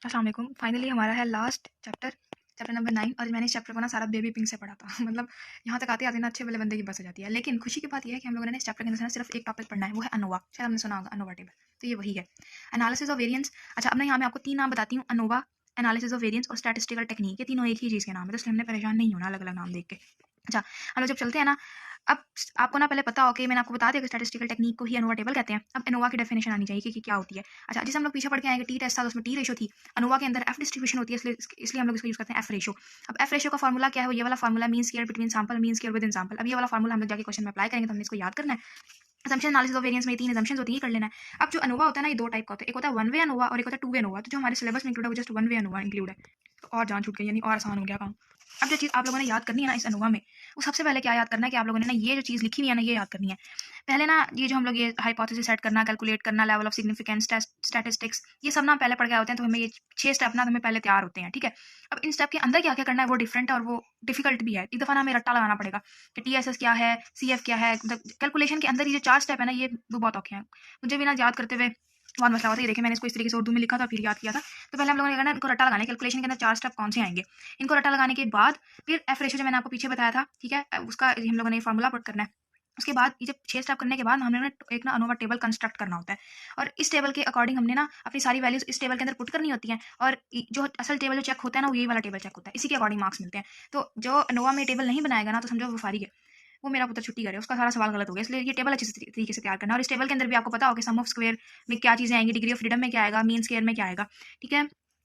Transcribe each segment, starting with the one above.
अस्सलाम वालेकुम। फाइनली हमारा है लास्ट चैप्टर, चैप्टर नंबर 9। और मैंने इस चैप्टर को ना सारा बेबी पिंक से पढ़ा था मतलब यहाँ तक आते आते ना अच्छे वाले बंदे की बस हो जाती है। लेकिन खुशी की बात यह है कि हम लोगों ने इस चैप्टर के अंदर ना सिर्फ एक टॉपिक पढ़ना है, वो है अनोवा। शायद हमने सुना होगा अनोवा टेबल, तो ये वही है, एनालिसिस ऑफ वेरिएंस। अच्छा, अब ना यहाँ मैं आपको 3 नाम बताती हूँ, अनोवा, एनालिसिस ऑफ वेरिएंस और स्टैटिस्टिकल टेक्निक। ये तीनों एक ही चीज़ के नाम है, तो इसलिए हमने परेशान नहीं होना अलग अलग नाम देख के। अच्छा, हम लोग जब चलते हैं ना, अब आपको ना पहले पता हो कि मैंने आपको बता दिया कि स्टैटिस्टिकल टेक्निक को ही अनोवा टेबल कहते हैं। अब अनोवा की डेफिनेशन आनी चाहिए कि क्या होती है। अच्छा, जैसे हम लोग पीछे पढ़ के आएंगे, टी टेस्ट था तो उसमें टी रेशो थी। अनोवा के अंदर एफ डिस्ट्रीब्यूशन होती है, इसलिए हम लोग इसको यूज करते हैं एफ रेशो। अब एफ रेशो का फॉर्मूला क्या है? वो ये वाला formula, mean square between sample, mean square with in sample. अब ये वाला फॉर्मूला हम लोग जाके क्वेश्चन में अप्लाई करेंगे, तो हमने इसको याद करना है। असम्पशन एनालिसिस ऑफ वेरिएंस में 3 असम्पशंस होती है, कर लेना है। अब जो अनोवा होता है ना, ये 2 टाइप का होता है, एक होता है वन वे अनोवा और एक होता है टू वे अनोवा। तो जो हमारे सिलेबस में इंक्लूड है वो just one way ANOVA include है, तो और जान छूट गई, यानी और आसान हो गया काम। अब जो चीज़ आप लोगों ने याद करनी है ना इस अनोवा में, वो सबसे पहले क्या याद करना है कि आप लोगों ने ना ये जो चीज़ लिखी हुई है ना, ये याद करनी है। पहले ना ये जो हम लोग ये हाइपोथेसिस सेट करना, कैलकुलेट करना, लेवल ऑफ सिग्निफिकेंस, स्टैटिस्टिक्स, ये सब ना पहले पढ़ के होते हैं, तो हमें ये 6 स्टेप ना हमें पहले तैयार होते हैं, ठीक है। अब इन स्टेप के अंदर क्या क्या करना है वो डिफरेंट है और वो डिफिकल्ट भी है। एक दफ़ा ना हमें रट्टा लगाना पड़ेगा कि TSS क्या है, CF क्या है। मतलब कैलकुलेशन के अंदर ये जो 4 स्टेप है ना, ये वो बहुत औखे हैं। मुझे भी ना याद करते हुए बहुत मसला होता है। ये देखिए, मैंने इसको इस तरीके से उर्दू में लिखा था, फिर याद किया था। तो पहले हम लोगों ने करना है, इनको रट्टा लगाना है। कैलकुलेशन के अंदर 4 स्टेप कौन से आएंगे, इनको रट्टा लगाने के बाद फिर एफ रेशो जो मैंने आपको पीछे बताया था, ठीक है, उसका हम लोगों ने फॉर्मूला पुट करना है। उसके बाद ये जब 6 स्टेप करने के बाद हमने ना एक ना अनोवा टेबल कंस्ट्रक्ट करना होता है, और इस टेबल के अकॉर्डिंग हमने ना अपनी सारी वैल्यूज इस टेबल के अंदर पुट करनी होती हैं। और जो असल टेबल जो चेक होता है ना, वो यही वाला टेबल चेक होता है, इसी के अकॉर्डिंग मार्क्स मिलते हैं। तो जो अनोवा में टेबल नहीं बनाएगा ना, तो समझो वो फारिग है, वो मेरा पुत्र छुट्टी करे, उसका सारा सवाल गलत हो गया। इसलिए ये टेबल अच्छे तरीके से तैयार करना। और इस टेबल के अंदर भी आपको पता हो कि सम ऑफ स्क्वायर में क्या चीज़ें आएंगी, डिग्री ऑफ फ्रीडम में क्या आएगा, मीन स्क्वायर में क्या आएगा, ठीक है।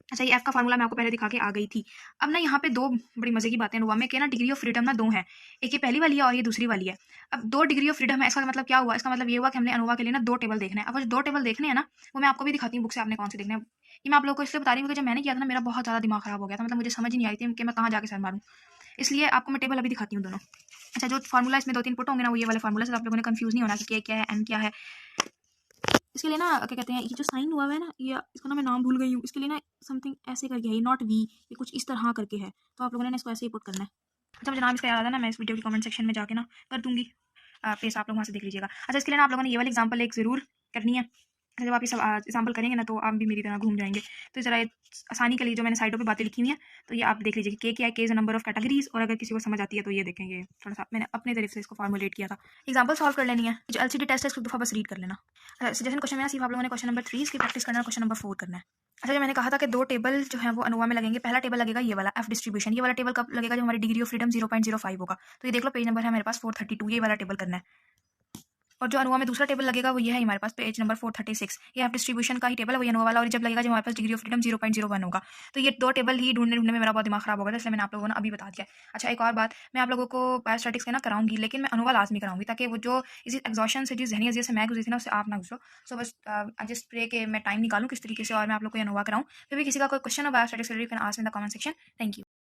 अच्छा, ये एफ का फार्मूला मैं आपको पहले दिखा के आ गई थी। अब ना यहाँ पे 2 बड़ी मजे की बातें हुआ में कि ना डिग्री ऑफ फ्रीडम ना 2 है, एक ये पहली वाली है और ये दूसरी वाली है। अब 2 डिग्री ऑफ फ्रीडम है, इसका मतलब क्या हुआ? इसका मतलब ये हुआ कि हमने अनोवा के लिए ना 2 टेबल देखने हैं। अब वो जो 2 टेबल देखने हैं ना, वो मैं आपको भी दिखाती हूँ बुक से, आपने कौन से देखने हैं। ये मैं आप लोगों को इसलिए बता रही हूँ क्योंकि जब मैंने किया था ना, मेरा बहुत ज़्यादा दिमाग खराब हो गया था। मतलब मुझे समझ ही नहीं आई थी कि मैं कहाँ जाके सर मारूँ। इसलिए आपको मैं टेबल अभी दिखाती हूँ दोनों। अच्छा, जो फार्मूला इसमें 2-3 पुट होंगे ना, वो ये वाले फार्मूला से, आप लोगों ने कंफ्यूज नहीं होना कि क्या है, एन क्या है। इसके लिए ना क्या कहते हैं, ये जो साइन हुआ हुआ है ना, ये इसका ना मैं नाम भूल गई हूँ। इसके लिए ना समथिंग ऐसे करके है, ये नॉट वी, ये कुछ इस तरह करके है। तो आप लोगों ने ना इसको ऐसे ही पुट करना है। अच्छा, मुझे नाम इसका याद है ना, मैं इस वीडियो की कमेंट सेक्शन में जाके ना कर दूंगी, प्लीज़ आप लोग वहाँ से देख लीजिएगा। अच्छा, इसके लिए ना आप लोगों ने ये वाली एग्जाम्पल एक ज़रूर करनी है। जब आप ये सब एग्जाम्पल करेंगे ना, तो आप भी मेरी तरह घूम जाएंगे। तो ज़रा आसानी के लिए जो मैंने साइडों पे बातें लिखी हुई हैं, तो ये आप देख लीजिए कि क्या है, के इज नंबर ऑफ कैटेगरीज। और अगर किसी को समझ आती है तो ये देखेंगे, थोड़ा सा मैंने अपने तरफ से इसको फॉर्मुलेट किया था। एग्जाम्पल सॉल्व कर लेनी है। जो LCD टेस्ट है इसको दफ़ा बस रीड कर लेना। सजेशन क्वेश्चन में ना सिर्फ आप लोगों ने क्वेश्चन नंबर 3 इसकी प्रैक्टिस करना है, क्वेश्चन नंबर 4 करना है। अच्छा, जो मैंने कहा था कि 2 टेबल जो है वो अनोवा में लगेंगे। पहला टेबल लगेगा ये वाला एफ डिस्ट्रीब्यूशन। ये वाला टेबल कब लगेगा? जब हमारी डिग्री ऑफ फ्रीडम 0.05 होगा। तो ये देख लो, पेज नंबर है मेरे पास 432, ये वाला टेबल करना है। और जो अनोवा में दूसरा टेबल लगेगा वो ये है हमारे पास, पेज नंबर 436। ये एफ डिस्ट्रीब्यूशन का ही टेबल है, वो अनोवा वाला। और जब लगेगा जब हमारे पास डिग्री ऑफ फ्रीडम 0.01 होगा। तो ये 2 टेबल ही ढूंढने ढूंढने में मेरा बहुत दिमाग खराब होगा, इसलिए मैंने आप लोगों को ना अभी बता दिया। अच्छा, एक और बात, मैं आप लोगों को बायोस्टैटिक्स के ना कराऊंगी, लेकिन मैं अनोवा लाजमी कराऊंगी, ताकि वो जो इस एग्जॉशन से, जिस जहनी अजियत से मैं गुजरी थी ना, उससे आप ना गुजरो। सो बस आई जस्ट प्रे कि मैं टाइम निकालूँ किस तरीके से और मैं आप लोग को अनोवा कराऊँ। फिर भी किसी का कोई क्वेश्चन हो बायोस्टैटिक्स से, you can ask in the comment section. Thank you.